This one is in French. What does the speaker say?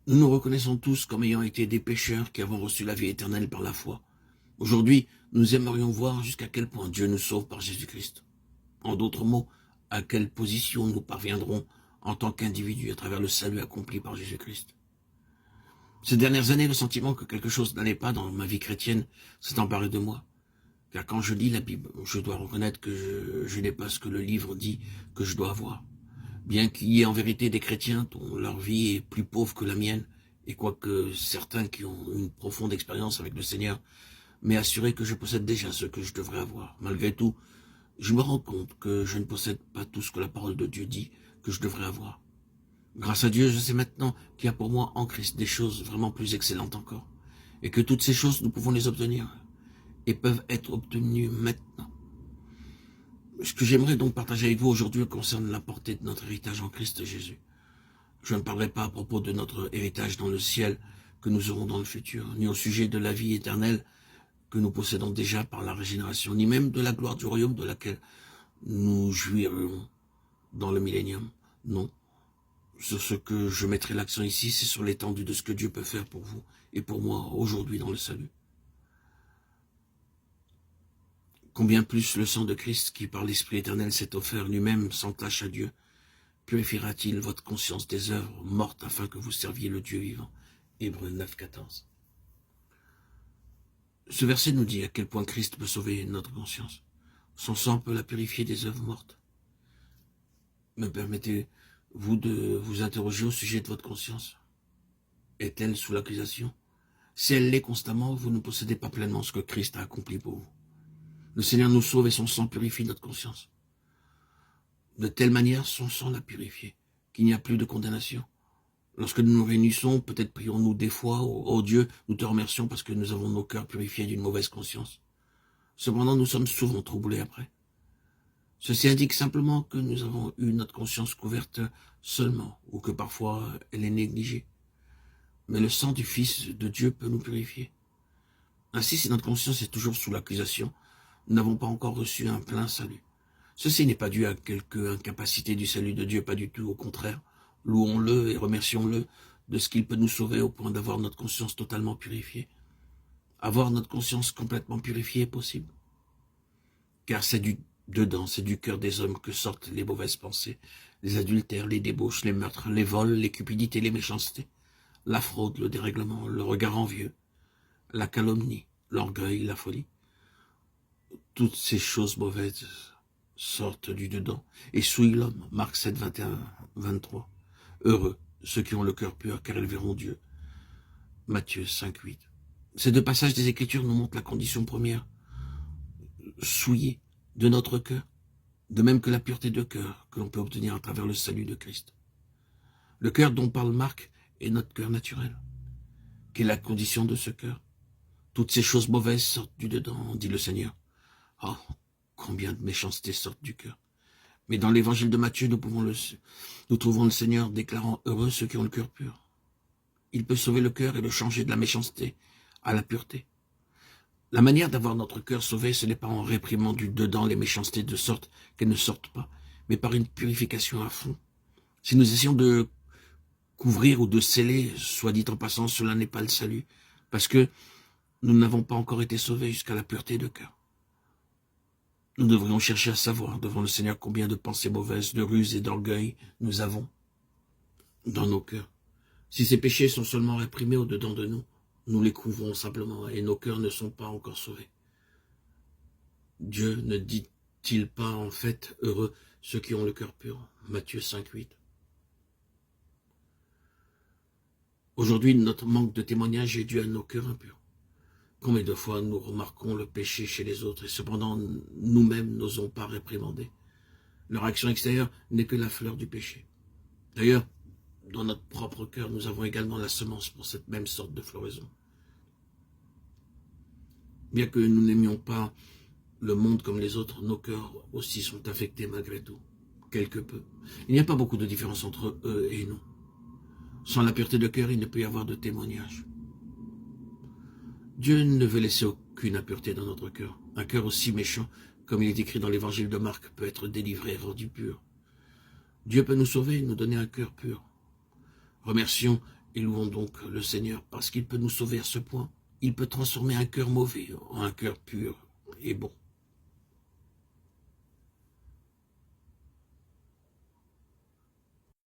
Nous nous reconnaissons tous comme ayant été des pécheurs qui avons reçu la vie éternelle par la foi. Aujourd'hui, nous aimerions voir jusqu'à quel point Dieu nous sauve par Jésus-Christ. En d'autres mots, à quelle position nous parviendrons en tant qu'individus à travers le salut accompli par Jésus-Christ. Ces dernières années, le sentiment que quelque chose n'allait pas dans ma vie chrétienne s'est emparé de moi. Car quand je lis la Bible, je dois reconnaître que je n'ai pas ce que le livre dit que je dois avoir. Bien qu'il y ait en vérité des chrétiens dont leur vie est plus pauvre que la mienne, et quoique certains qui ont une profonde expérience avec le Seigneur m'aient assuré que je possède déjà ce que je devrais avoir. Malgré tout, je me rends compte que je ne possède pas tout ce que la parole de Dieu dit que je devrais avoir. Grâce à Dieu, je sais maintenant qu'il y a pour moi en Christ des choses vraiment plus excellentes encore, et que toutes ces choses, nous pouvons les obtenir, et peuvent être obtenues maintenant. Ce que j'aimerais donc partager avec vous aujourd'hui concerne la portée de notre héritage en Christ Jésus. Je ne parlerai pas à propos de notre héritage dans le ciel que nous aurons dans le futur, ni au sujet de la vie éternelle que nous possédons déjà par la régénération, ni même de la gloire du royaume de laquelle nous jouirons dans le millénium. Non. Sur ce que je mettrai l'accent ici, c'est sur l'étendue de ce que Dieu peut faire pour vous et pour moi aujourd'hui dans le salut. Combien plus le sang de Christ, qui par l'Esprit éternel s'est offert lui-même sans tâche à Dieu, purifiera-t-il votre conscience des œuvres mortes afin que vous serviez le Dieu vivant. Hébreux 9, 14. Ce verset nous dit à quel point Christ peut sauver notre conscience. Son sang peut la purifier des œuvres mortes. Me permettez-vous de vous interroger au sujet de votre conscience? Est-elle sous l'accusation? Si elle l'est constamment, vous ne possédez pas pleinement ce que Christ a accompli pour vous. Le Seigneur nous sauve et son sang purifie notre conscience. De telle manière, son sang l'a purifié, qu'il n'y a plus de condamnation. Lorsque nous nous réunissons, peut-être prions-nous des fois, ô Dieu, nous te remercions parce que nous avons nos cœurs purifiés d'une mauvaise conscience. Cependant, nous sommes souvent troublés après. Ceci indique simplement que nous avons eu notre conscience couverte seulement, ou que parfois elle est négligée. Mais le sang du Fils de Dieu peut nous purifier. Ainsi, si notre conscience est toujours sous l'accusation, nous n'avons pas encore reçu un plein salut. Ceci n'est pas dû à quelque incapacité du salut de Dieu, pas du tout, au contraire. Louons-le et remercions-le de ce qu'il peut nous sauver au point d'avoir notre conscience totalement purifiée. Avoir notre conscience complètement purifiée est possible. Car c'est du dedans, c'est du cœur des hommes que sortent les mauvaises pensées, les adultères, les débauches, les meurtres, les vols, les cupidités, les méchancetés, la fraude, le dérèglement, le regard envieux, la calomnie, l'orgueil, la folie. Toutes ces choses mauvaises sortent du dedans et souillent l'homme. Marc 7, 21, 23. Heureux ceux qui ont le cœur pur, car ils verront Dieu. Matthieu 5, 8. Ces deux passages des Écritures nous montrent la condition première, souillée de notre cœur, de même que la pureté de cœur que l'on peut obtenir à travers le salut de Christ. Le cœur dont parle Marc est notre cœur naturel. Quelle est la condition de ce cœur? Toutes ces choses mauvaises sortent du dedans, dit le Seigneur. Oh, combien de méchanceté sortent du cœur. Mais dans l'évangile de Matthieu, nous trouvons le Seigneur déclarant heureux ceux qui ont le cœur pur. Il peut sauver le cœur et le changer de la méchanceté à la pureté. La manière d'avoir notre cœur sauvé, ce n'est pas en réprimant du dedans les méchancetés de sorte qu'elles ne sortent pas, mais par une purification à fond. Si nous essayons de couvrir ou de sceller, soit dit en passant, cela n'est pas le salut, parce que nous n'avons pas encore été sauvés jusqu'à la pureté de cœur. Nous devrions chercher à savoir devant le Seigneur combien de pensées mauvaises, de ruses et d'orgueil nous avons dans nos cœurs. Si ces péchés sont seulement réprimés au-dedans de nous, nous les couvrons simplement et nos cœurs ne sont pas encore sauvés. Dieu ne dit-il pas en fait heureux ceux qui ont le cœur pur? Matthieu 5, 8. Aujourd'hui, notre manque de témoignage est dû à nos cœurs impurs. Combien de fois nous remarquons le péché chez les autres et cependant nous-mêmes n'osons pas réprimander. Leur action extérieure n'est que la fleur du péché. D'ailleurs, dans notre propre cœur, nous avons également la semence pour cette même sorte de floraison. Bien que nous n'aimions pas le monde comme les autres, nos cœurs aussi sont affectés malgré tout, quelque peu. Il n'y a pas beaucoup de différence entre eux et nous. Sans la pureté de cœur, il ne peut y avoir de témoignage. Dieu ne veut laisser aucune impureté dans notre cœur. Un cœur aussi méchant, comme il est écrit dans l'évangile de Marc, peut être délivré et rendu pur. Dieu peut nous sauver et nous donner un cœur pur. Remercions Et louons donc le Seigneur parce qu'il peut nous sauver à ce point. Il peut transformer un cœur mauvais en un cœur pur et bon.